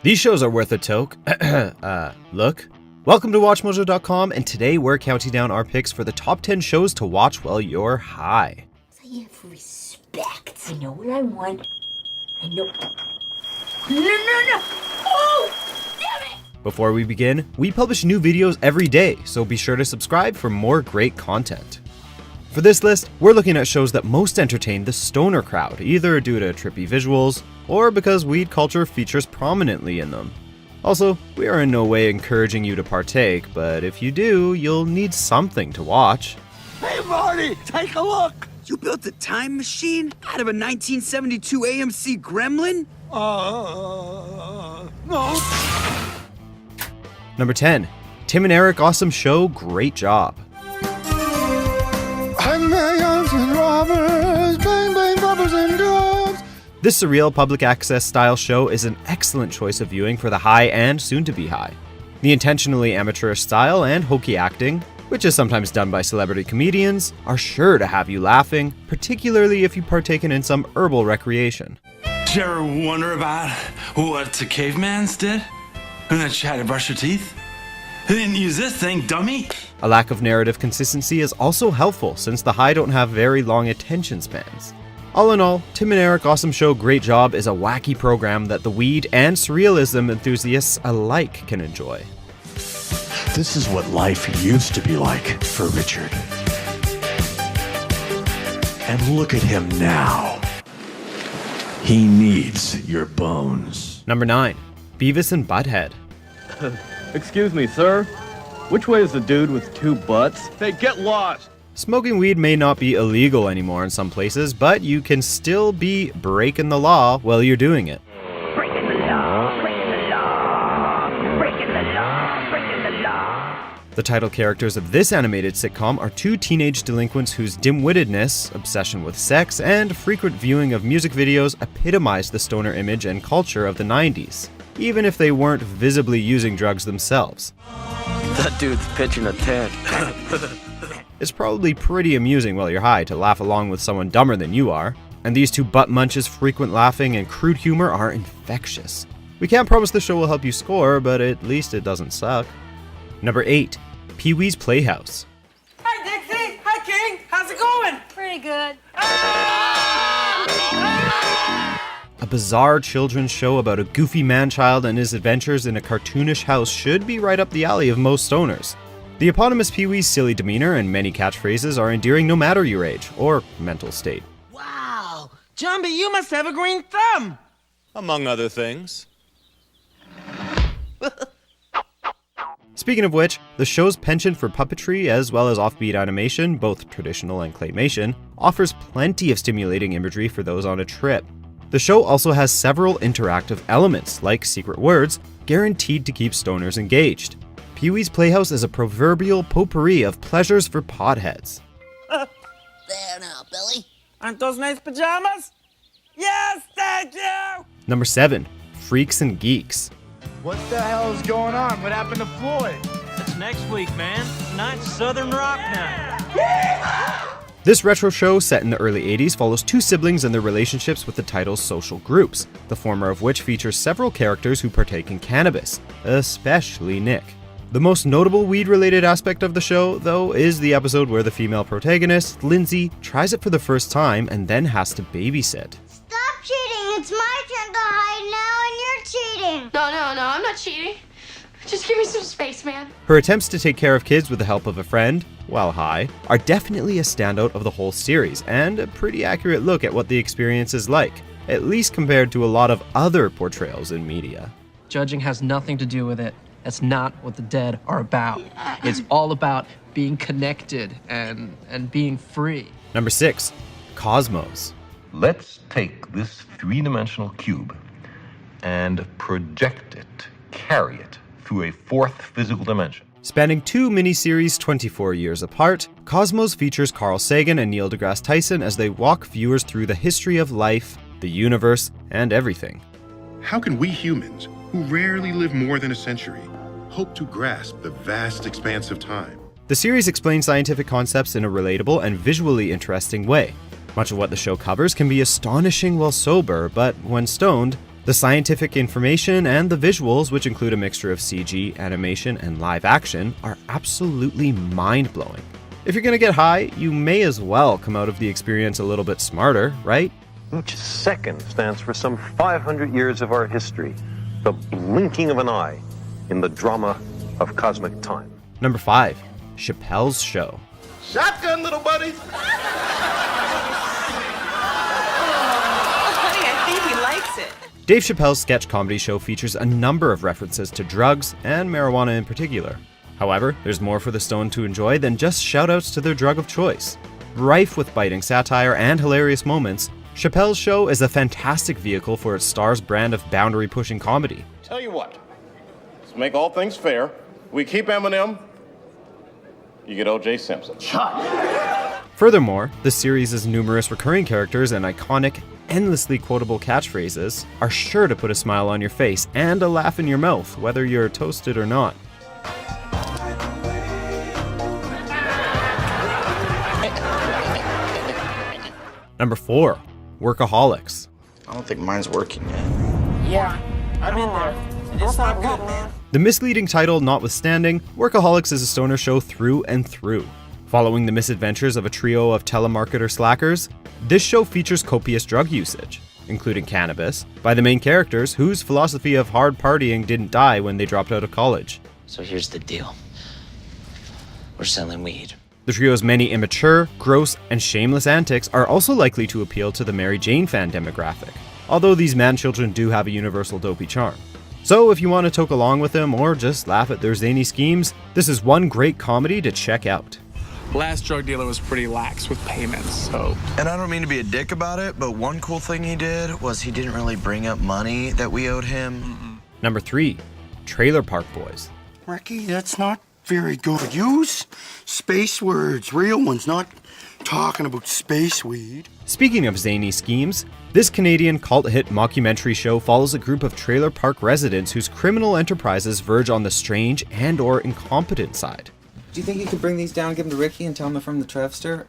These shows are worth a toke. Look. Welcome to WatchMojo.com, and today we're counting down our picks for the top 10 shows to watch while you're high. I have respect. I know what I want. I know. No! Oh! Damn it! Before we begin, we publish new videos every day, so be sure to subscribe for more great content. For this list, we're looking at shows that most entertain the stoner crowd, either due to trippy visuals, or because weed culture features prominently in them. Also, we are in no way encouraging you to partake, but if you do, you'll need something to watch. Hey Marty, take a look! You built a time machine out of a 1972 AMC Gremlin? No. Number 10. Tim and Eric Awesome Show, Great Job. This surreal public access style show is an excellent choice of viewing for the high and soon-to-be high. The intentionally amateurish style and hokey acting, which is sometimes done by celebrity comedians, are sure to have you laughing, particularly if you've partaken in some herbal recreation. Did you ever wonder about what the cavemans did? And then you had to brush your teeth? They didn't use this thing, dummy! A lack of narrative consistency is also helpful since the high don't have very long attention spans. All in all, Tim and Eric Awesome Show Great Job is a wacky program that the weed and surrealism enthusiasts alike can enjoy. This is what life used to be like for Richard. And look at him now. He needs your bones. Number 9. Beavis and Butt-Head. Excuse me, sir. Which way is the dude with two butts? Hey, get lost! Smoking weed may not be illegal anymore in some places, but you can still be breaking the law while you're doing it. Breaking the law, breaking the law, breaking the law, breaking the law. The title characters of this animated sitcom are two teenage delinquents whose dim-wittedness, obsession with sex, and frequent viewing of music videos epitomize the stoner image and culture of the 90s, even if they weren't visibly using drugs themselves. That dude's pitching a tent. It's probably pretty amusing while you're high to laugh along with someone dumber than you are, and these two butt munches' frequent laughing and crude humor are infectious. We can't promise the show will help you score, but at least it doesn't suck. Number 8. Peewee's Playhouse. Hi Dixie! Hi King! How's it going? Pretty good. A bizarre children's show about a goofy man-child and his adventures in a cartoonish house should be right up the alley of most stoners. The eponymous Peewee's silly demeanor and many catchphrases are endearing no matter your age or mental state. Wow! Jumbie, you must have a green thumb! Among other things. Speaking of which, the show's penchant for puppetry as well as offbeat animation, both traditional and claymation, offers plenty of stimulating imagery for those on a trip. The show also has several interactive elements, like secret words, guaranteed to keep stoners engaged. Peewee's Playhouse is a proverbial potpourri of pleasures for potheads. There now, Billy. Aren't those nice pajamas? Yes, thank you! Number 7. Freaks and Geeks. What the hell is going on? What happened to Floyd? That's next week, man. Tonight's Southern Rock Night. This retro show, set in the early 80s, follows two siblings and their relationships with the title's social groups, the former of which features several characters who partake in cannabis, especially Nick. The most notable weed-related aspect of the show, though, is the episode where the female protagonist, Lindsay, tries it for the first time and then has to babysit. Stop cheating! It's my turn to hide now and you're cheating! No, I'm not cheating. Just give me some space, man. Her attempts to take care of kids with the help of a friend, while high, are definitely a standout of the whole series, and a pretty accurate look at what the experience is like, at least compared to a lot of other portrayals in media. Judging has nothing to do with it. That's not what the dead are about. It's all about being connected and being free. Number 6. Cosmos. Let's take this three-dimensional cube and project it, carry it through a fourth physical dimension. Spanning two miniseries 24 years apart, Cosmos features Carl Sagan and Neil deGrasse Tyson as they walk viewers through the history of life, the universe, and everything. How can we humans, who rarely live more than a century, hope to grasp the vast expanse of time? The series explains scientific concepts in a relatable and visually interesting way. Much of what the show covers can be astonishing while sober, but when stoned, The scientific information and the visuals, which include a mixture of CG, animation, and live action, are absolutely mind-blowing. If you're gonna get high, you may as well come out of the experience a little bit smarter, right? Each second stands for some 500 years of our history, the blinking of an eye in the drama of cosmic time. Number 5, Chappelle's Show. Shotgun, little buddies! Honey, I think he likes it. Dave Chappelle's sketch comedy show features a number of references to drugs, and marijuana in particular. However, there's more for the stoned to enjoy than just shoutouts to their drug of choice. Rife with biting satire and hilarious moments, Chappelle's Show is a fantastic vehicle for its star's brand of boundary-pushing comedy. Tell you what, to make all things fair, we keep Eminem, you get O.J. Simpson. Furthermore, the series' numerous recurring characters and iconic, endlessly quotable catchphrases are sure to put a smile on your face and a laugh in your mouth, whether you're toasted or not. Number 4, Workaholics. I don't think mine's working yet. Yeah, I'm in there. It's not good, man. The misleading title notwithstanding, Workaholics is a stoner show through and through. Following the misadventures of a trio of telemarketer slackers, this show features copious drug usage, including cannabis, by the main characters whose philosophy of hard partying didn't die when they dropped out of college. So here's the deal. We're selling weed. The trio's many immature, gross, and shameless antics are also likely to appeal to the Mary Jane fan demographic, although these man-children do have a universal dopey charm. So if you want to toke along with them or just laugh at their zany schemes, this is one great comedy to check out. Last drug dealer was pretty lax with payments, so... And I don't mean to be a dick about it, but one cool thing he did was he didn't really bring up money that we owed him. Number 3, Trailer Park Boys. Ricky, that's not very good. Use space words, real ones, not talking about space weed. Speaking of zany schemes, this Canadian cult hit mockumentary show follows a group of trailer park residents whose criminal enterprises verge on the strange and/or incompetent side. Do you think you could bring these down, give them to Ricky, and tell him they're from the Trevster?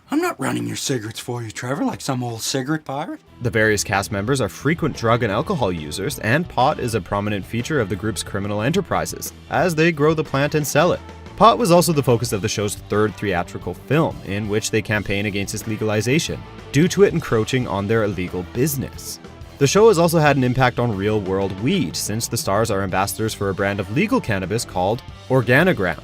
I'm not running your cigarettes for you, Trevor, like some old cigarette pirate. The various cast members are frequent drug and alcohol users, and pot is a prominent feature of the group's criminal enterprises, as they grow the plant and sell it. Pot was also the focus of the show's third theatrical film, in which they campaign against its legalization, due to it encroaching on their illegal business. The show has also had an impact on real-world weed, since the stars are ambassadors for a brand of legal cannabis called Organogram.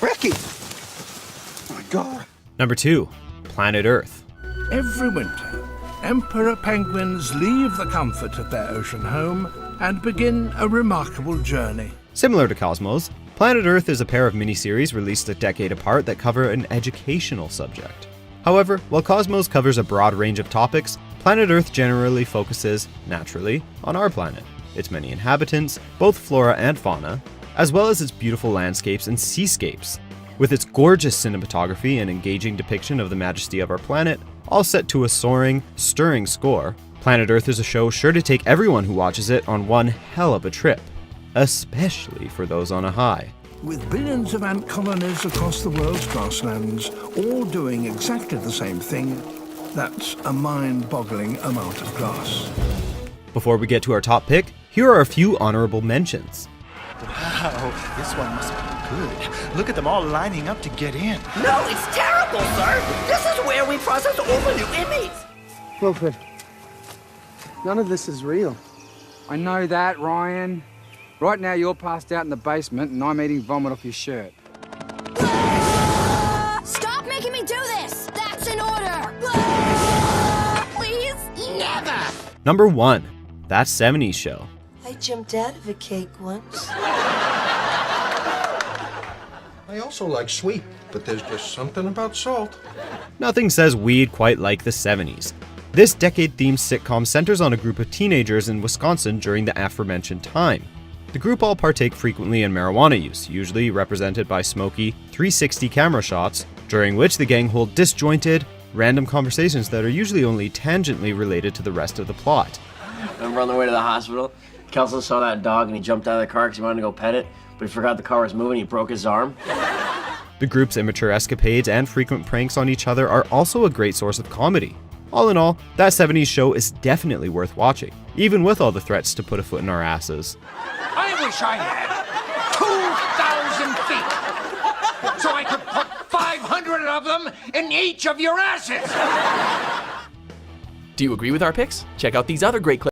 Ricky! Oh my God. Number 2, Planet Earth. Every winter, emperor penguins leave the comfort of their ocean home and begin a remarkable journey. Similar to Cosmos, Planet Earth is a pair of miniseries released a decade apart that cover an educational subject. However, while Cosmos covers a broad range of topics, Planet Earth generally focuses, naturally, on our planet, its many inhabitants, both flora and fauna, as well as its beautiful landscapes and seascapes. With its gorgeous cinematography and engaging depiction of the majesty of our planet, all set to a soaring, stirring score, Planet Earth is a show sure to take everyone who watches it on one hell of a trip, especially for those on a high. With billions of ant colonies across the world's grasslands, all doing exactly the same thing, that's a mind-boggling amount of glass. Before we get to our top pick, here are a few honorable mentions. Wow, this one must be good. Look at them all lining up to get in. No, it's terrible, sir. This is where we process all the new inmates. Wilfred, none of this is real. I know that, Ryan. Right now you're passed out in the basement and I'm eating vomit off your shirt. Stop making me do this! That's an order! Please? Never! Number 1, That 70s Show. I jumped out of a cake once. I also like sweet, but there's just something about salt. Nothing says weed quite like the 70s. This decade-themed sitcom centers on a group of teenagers in Wisconsin during the aforementioned time. The group all partake frequently in marijuana use, usually represented by smoky 360 camera shots, during which the gang hold disjointed, random conversations that are usually only tangentially related to the rest of the plot. Remember on the way to the hospital, Kelso saw that dog and he jumped out of the car because he wanted to go pet it, but he forgot the car was moving, he broke his arm. The group's immature escapades and frequent pranks on each other are also a great source of comedy. All in all, that 70s show is definitely worth watching, even with all the threats to put a foot in our asses. I wish I had 2,000 feet so I could put 500 of them in each of your asses. Do you agree with our picks? Check out these other great clips.